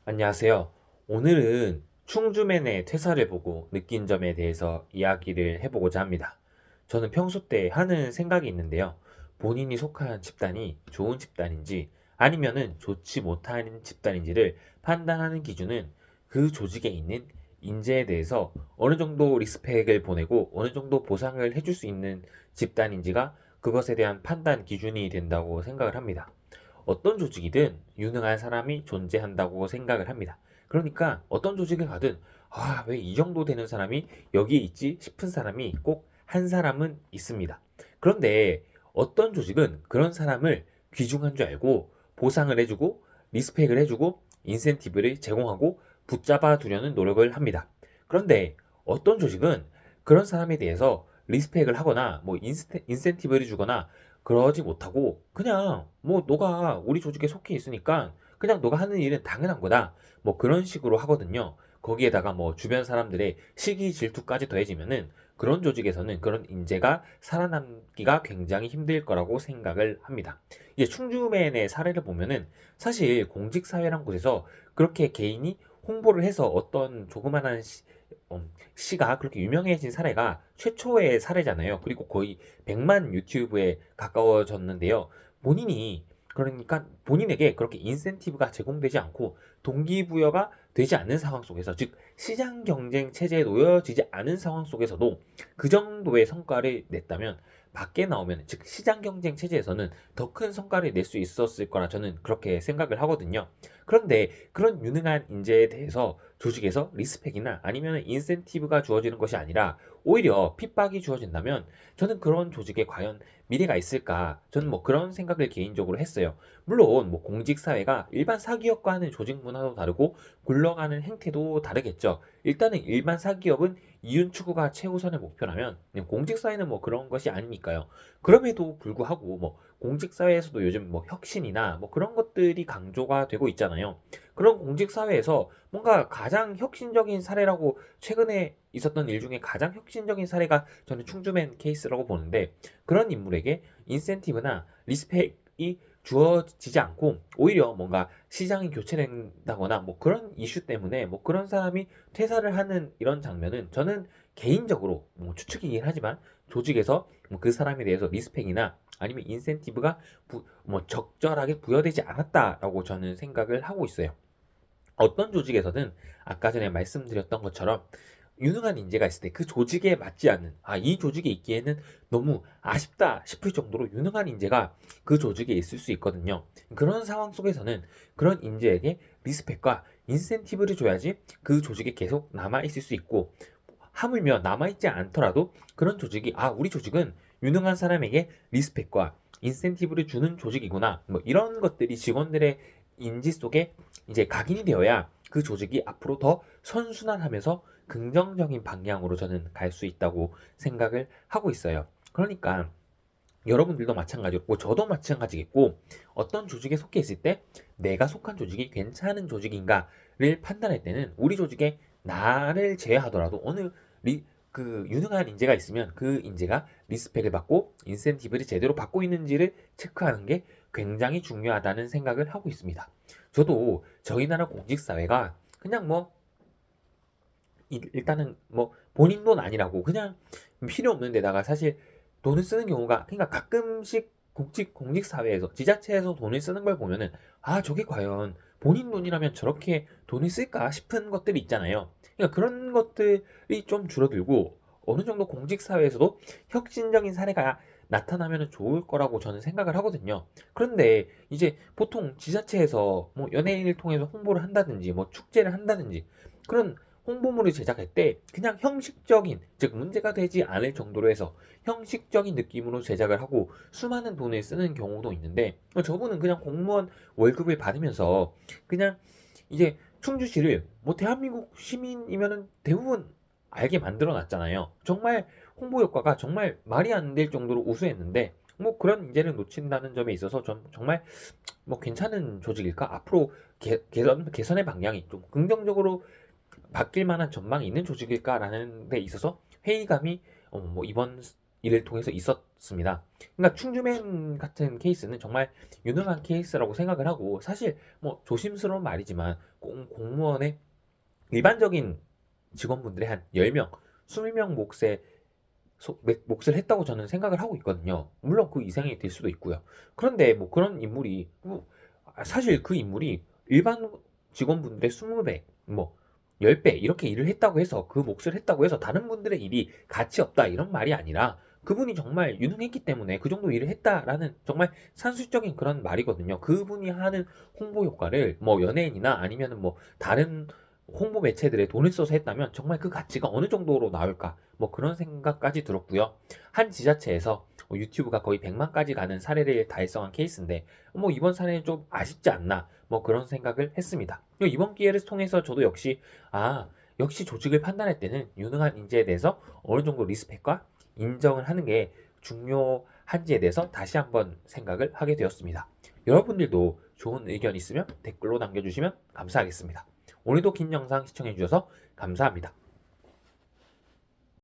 안녕하세요. 오늘은 충주맨의 퇴사를 보고 느낀 점에 대해서 이야기를 해보고자 합니다. 저는 평소 때 하는 생각이 있는데요. 본인이 속한 집단이 좋은 집단인지 아니면은 좋지 못한 집단인지를 판단하는 기준은 그 조직에 있는 인재에 대해서 어느 정도 리스펙을 보내고 어느 정도 보상을 해줄 수 있는 집단인지가 그것에 대한 판단 기준이 된다고 생각을 합니다. 어떤 조직이든 유능한 사람이 존재한다고 생각을 합니다. 그러니까 어떤 조직에 가든 왜 이 정도 되는 사람이 여기에 있지 싶은 사람이 꼭 한 사람은 있습니다. 그런데 어떤 조직은 그런 사람을 귀중한 줄 알고 보상을 해주고 리스펙을 해주고 인센티브를 제공하고 붙잡아 두려는 노력을 합니다. 그런데 어떤 조직은 그런 사람에 대해서 리스펙을 하거나 뭐 인센티브를 주거나 그러지 못하고 그냥 뭐 너가 우리 조직에 속해 있으니까 그냥 너가 하는 일은 당연한 거다. 뭐 그런 식으로 하거든요. 거기에다가 뭐 주변 사람들의 시기 질투까지 더해지면은 그런 조직에서는 그런 인재가 살아남기가 굉장히 힘들 거라고 생각을 합니다. 이제 충주맨의 사례를 보면은 사실 공직사회란 곳에서 그렇게 개인이 홍보를 해서 어떤 조그만한 시가 그렇게 유명해진 사례가 최초의 사례잖아요. 그리고 거의 100만 유튜브에 가까워졌는데요. 본인이 그러니까 본인에게 그렇게 인센티브가 제공되지 않고 동기부여가 되지 않는 상황 속에서 즉 시장 경쟁 체제에 놓여지지 않은 상황 속에서도 그 정도의 성과를 냈다면 밖에 나오면 즉 시장 경쟁 체제에서는 더 큰 성과를 낼 수 있었을 거라 저는 그렇게 생각을 하거든요. 그런데 그런 유능한 인재에 대해서 조직에서 리스펙이나 아니면 인센티브가 주어지는 것이 아니라 오히려 핍박이 주어진다면 저는 그런 조직에 과연 미래가 있을까? 저는 뭐 그런 생각을 개인적으로 했어요. 물론 뭐 공직 사회가 일반 사기업과 하는 조직 문화도 다르고 굴러가는 행태도 다르겠죠. 일단은 일반 사기업은 이윤 추구가 최우선의 목표라면 공직 사회는 뭐 그런 것이 아니니까요. 그럼에도 불구하고 뭐 공직 사회에서도 요즘 뭐 혁신이나 뭐 그런 것들이 강조가 되고 있잖아요. 그런 공직 사회에서 뭔가 가장 혁신적인 사례라고 최근에 있었던 일 중에 가장 혁신적인 사례가 저는 충주맨 케이스라고 보는데 그런 인물에게 인센티브나 리스펙이 주어지지 않고 오히려 뭔가 시장이 교체된다거나 뭐 그런 이슈 때문에 뭐 그런 사람이 퇴사를 하는 이런 장면은 저는 개인적으로 뭐 추측이긴 하지만 조직에서 뭐그 사람에 대해서 리스펙이나 아니면 인센티브가 뭐 적절하게 부여되지 않았다라고 저는 생각을 하고 있어요. 어떤 조직에서든 아까 전에 말씀드렸던 것처럼 유능한 인재가 있을 때 그 조직에 맞지 않는 이 조직에 있기에는 너무 아쉽다 싶을 정도로 유능한 인재가 그 조직에 있을 수 있거든요. 그런 상황 속에서는 그런 인재에게 리스펙과 인센티브를 줘야지 그 조직에 계속 남아 있을 수 있고 하물며 남아있지 않더라도 그런 조직이 우리 조직은 유능한 사람에게 리스펙과 인센티브를 주는 조직이구나 뭐 이런 것들이 직원들의 인지 속에 이제 각인이 되어야 그 조직이 앞으로 더 선순환하면서 긍정적인 방향으로 저는 갈 수 있다고 생각을 하고 있어요. 그러니까 여러분들도 마찬가지고 저도 마찬가지겠고 어떤 조직에 속해 있을 때 내가 속한 조직이 괜찮은 조직인가를 판단할 때는 우리 조직에 나를 제외하더라도 어느 그 유능한 인재가 있으면 그 인재가 리스펙을 받고 인센티브를 제대로 받고 있는지를 체크하는 게 굉장히 중요하다는 생각을 하고 있습니다. 저도 저희 나라 공직사회가 그냥 뭐 일단은 뭐 본인 돈 아니라고 그냥 필요 없는 데다가 사실 돈을 쓰는 경우가 그러니까 가끔씩 공직 사회에서 지자체에서 돈을 쓰는 걸 보면은 저게 과연 본인 돈이라면 저렇게 돈을 쓸까 싶은 것들이 있잖아요. 그러니까 그런 것들이 좀 줄어들고 어느 정도 공직 사회에서도 혁신적인 사례가 나타나면 좋을 거라고 저는 생각을 하거든요. 그런데 이제 보통 지자체에서 뭐 연예인을 통해서 홍보를 한다든지 뭐 축제를 한다든지 그런 홍보물을 제작할 때 그냥 형식적인 즉 문제가 되지 않을 정도로 해서 형식적인 느낌으로 제작을 하고 수많은 돈을 쓰는 경우도 있는데 저분은 그냥 공무원 월급을 받으면서 그냥 이제 충주시를 뭐 대한민국 시민이면은 대부분 알게 만들어 놨잖아요. 정말 홍보 효과가 정말 말이 안 될 정도로 우수했는데 뭐 그런 인재를 놓친다는 점에 있어서 좀 정말 뭐 괜찮은 조직일까? 앞으로 개선의 방향이 좀 긍정적으로 바뀔 만한 전망이 있는 조직일까라는 데 있어서 회의감이 뭐 이번 일을 통해서 있었습니다. 그러니까 충주맨 같은 케이스는 정말 유능한 케이스라고 생각을 하고 사실 뭐 조심스러운 말이지만 공무원의 일반적인 직원분들의 한 10명, 20명 몫을 했다고 저는 생각을 하고 있거든요. 물론 그 이상이 될 수도 있고요. 그런데 뭐 그런 인물이 사실 그 인물이 일반 직원분들의 20배, 뭐 10배 이렇게 일을 했다고 해서 그 몫을 했다고 해서 다른 분들의 일이 가치 없다 이런 말이 아니라 그분이 정말 유능했기 때문에 그 정도 일을 했다라는 정말 산술적인 그런 말이거든요. 그분이 하는 홍보 효과를 뭐 연예인이나 아니면은 뭐 다른 홍보 매체들에 돈을 써서 했다면 정말 그 가치가 어느 정도로 나올까 뭐 그런 생각까지 들었고요. 한 지자체에서 유튜브가 거의 100만까지 가는 사례를 달성한 케이스인데 뭐 이번 사례는 좀 아쉽지 않나 뭐 그런 생각을 했습니다. 이번 기회를 통해서 저도 역시 조직을 판단할 때는 유능한 인재에 대해서 어느 정도 리스펙과 인정을 하는 게 중요한지에 대해서 다시 한번 생각을 하게 되었습니다. 여러분들도 좋은 의견 있으면 댓글로 남겨주시면 감사하겠습니다. 오늘도 긴 영상 시청해주셔서 감사합니다.